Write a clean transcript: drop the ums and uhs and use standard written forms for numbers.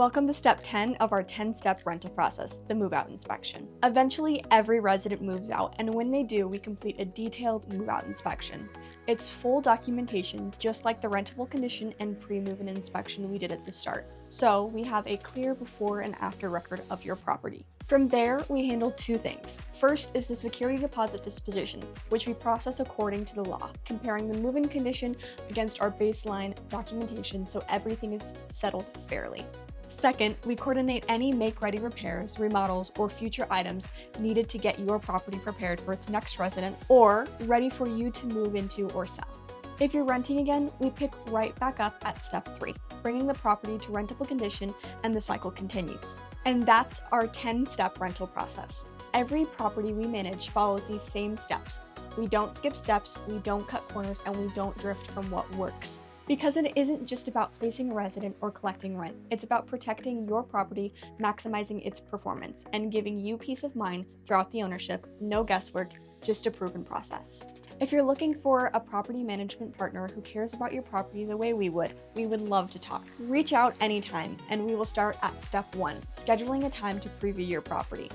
Welcome to step 10 of our 10-step rental process, the move-out inspection. Eventually, every resident moves out, and when they do, we complete a detailed move-out inspection. It's full documentation, just like the rentable condition and pre-move-in inspection we did at the start. So we have a clear before and after record of your property. From there, we handle two things. First is the security deposit disposition, which we process according to the law, comparing the move-in condition against our baseline documentation so everything is settled fairly. Second, we coordinate any make-ready repairs, remodels, or future items needed to get your property prepared for its next resident or ready for you to move into or sell. If you're renting again, we pick right back up at step 3, bringing the property to rentable condition, and the cycle continues. And that's our 10-step rental process. Every property we manage follows these same steps. We don't skip steps, we don't cut corners, and we don't drift from what works. Because it isn't just about placing a resident or collecting rent, it's about protecting your property, maximizing its performance, and giving you peace of mind throughout the ownership, no guesswork, just a proven process. If you're looking for a property management partner who cares about your property the way we would love to talk. Reach out anytime, and we will start at step 1, scheduling a time to preview your property.